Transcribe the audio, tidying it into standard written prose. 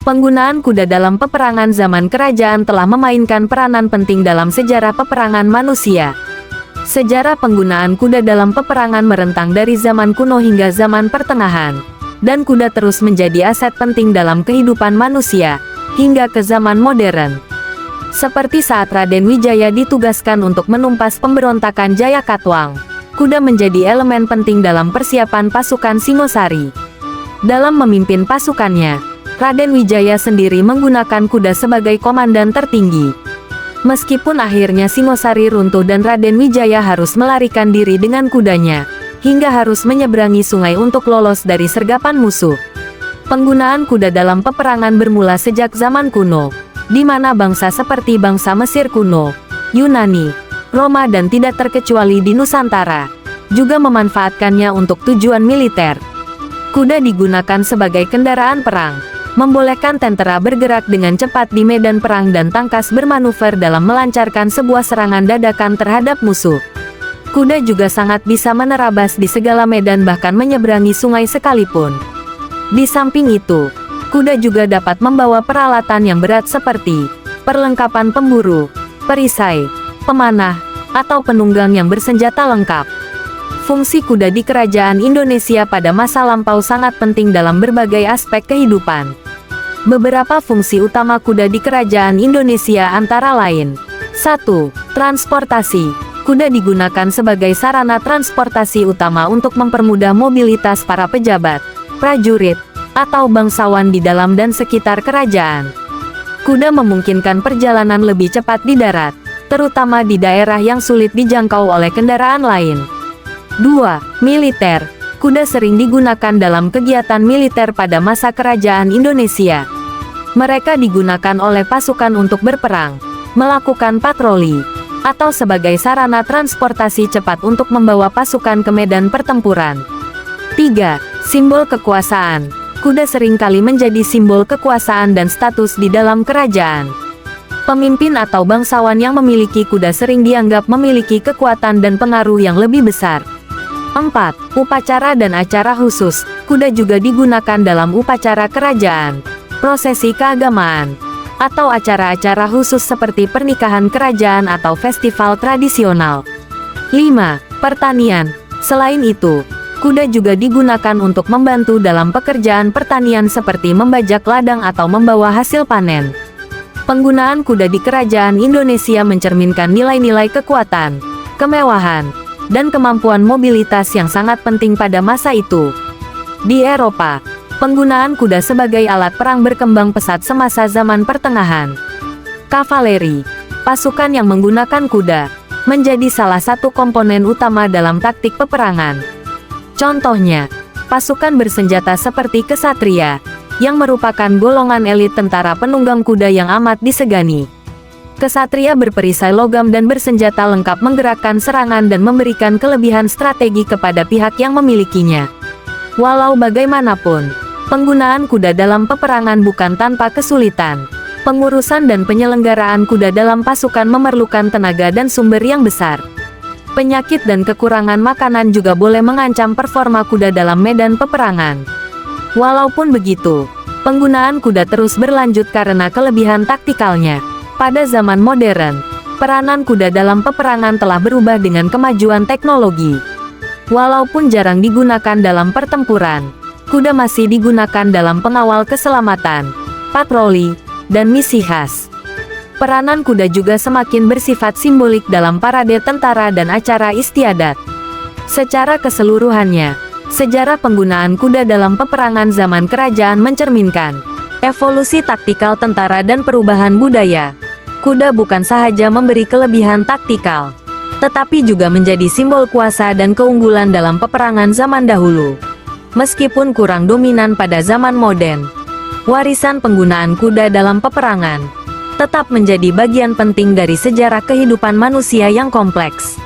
Penggunaan kuda dalam peperangan zaman kerajaan telah memainkan peranan penting dalam sejarah peperangan manusia. Sejarah penggunaan kuda dalam peperangan merentang dari zaman kuno hingga zaman pertengahan, dan kuda terus menjadi aset penting dalam kehidupan manusia, hingga ke zaman modern. Seperti saat Raden Wijaya ditugaskan untuk menumpas pemberontakan Jayakatwang, kuda menjadi elemen penting dalam persiapan pasukan Singosari. Dalam memimpin pasukannya, Raden Wijaya sendiri menggunakan kuda sebagai komandan tertinggi. Meskipun akhirnya Singosari runtuh dan Raden Wijaya harus melarikan diri dengan kudanya, hingga harus menyeberangi sungai untuk lolos dari sergapan musuh. Penggunaan kuda dalam peperangan bermula sejak zaman kuno, di mana bangsa seperti bangsa Mesir kuno, Yunani, Roma dan tidak terkecuali di Nusantara, juga memanfaatkannya untuk tujuan militer. Kuda digunakan sebagai kendaraan perang, membolehkan tentara bergerak dengan cepat di medan perang dan tangkas bermanuver dalam melancarkan sebuah serangan dadakan terhadap musuh. Kuda juga sangat bisa menerabas di segala medan bahkan menyeberangi sungai sekalipun. Di samping itu, kuda juga dapat membawa peralatan yang berat seperti perlengkapan pemburu, perisai, pemanah, atau penunggang yang bersenjata lengkap. Fungsi kuda di kerajaan Indonesia pada masa lampau sangat penting dalam berbagai aspek kehidupan. Beberapa fungsi utama kuda di kerajaan Indonesia antara lain: 1. Transportasi. Kuda digunakan sebagai sarana transportasi utama untuk mempermudah mobilitas para pejabat, prajurit, atau bangsawan di dalam dan sekitar kerajaan. Kuda memungkinkan perjalanan lebih cepat di darat, terutama di daerah yang sulit dijangkau oleh kendaraan lain. 2. Militer. Kuda sering digunakan dalam kegiatan militer pada masa kerajaan Indonesia. Mereka digunakan oleh pasukan untuk berperang, melakukan patroli, atau sebagai sarana transportasi cepat untuk membawa pasukan ke medan pertempuran. 3. Simbol kekuasaan. Kuda seringkali menjadi simbol kekuasaan dan status di dalam kerajaan. Pemimpin atau bangsawan yang memiliki kuda sering dianggap memiliki kekuatan dan pengaruh yang lebih besar. 4. Upacara dan acara khusus. Kuda juga digunakan dalam upacara kerajaan, prosesi keagamaan, atau acara-acara khusus seperti pernikahan kerajaan atau festival tradisional. 5. Pertanian. Selain itu, kuda juga digunakan untuk membantu dalam pekerjaan pertanian seperti membajak ladang atau membawa hasil panen. Penggunaan kuda di kerajaan Indonesia mencerminkan nilai-nilai kekuatan, kemewahan, dan kemampuan mobilitas yang sangat penting pada masa itu. Di Eropa, penggunaan kuda sebagai alat perang berkembang pesat semasa zaman pertengahan. Kavaleri, pasukan yang menggunakan kuda, menjadi salah satu komponen utama dalam taktik peperangan. Contohnya, pasukan bersenjata seperti kesatria, yang merupakan golongan elit tentara penunggang kuda yang amat disegani. Kesatria berperisai logam dan bersenjata lengkap menggerakkan serangan dan memberikan kelebihan strategi kepada pihak yang memilikinya. Walau bagaimanapun, penggunaan kuda dalam peperangan bukan tanpa kesulitan. Pengurusan dan penyelenggaraan kuda dalam pasukan memerlukan tenaga dan sumber yang besar. Penyakit dan kekurangan makanan juga boleh mengancam performa kuda dalam medan peperangan. Walaupun begitu, penggunaan kuda terus berlanjut karena kelebihan taktikalnya. Pada zaman modern, peranan kuda dalam peperangan telah berubah dengan kemajuan teknologi. Walaupun jarang digunakan dalam pertempuran, kuda masih digunakan dalam pengawal keselamatan, patroli, dan misi khas. Peranan kuda juga semakin bersifat simbolik dalam parade tentara dan acara istiadat. Secara keseluruhannya, sejarah penggunaan kuda dalam peperangan zaman kerajaan mencerminkan evolusi taktikal tentara dan perubahan budaya. Kuda bukan sahaja memberi kelebihan taktikal, tetapi juga menjadi simbol kuasa dan keunggulan dalam peperangan zaman dahulu. Meskipun kurang dominan pada zaman modern, warisan penggunaan kuda dalam peperangan tetap menjadi bagian penting dari sejarah kehidupan manusia yang kompleks.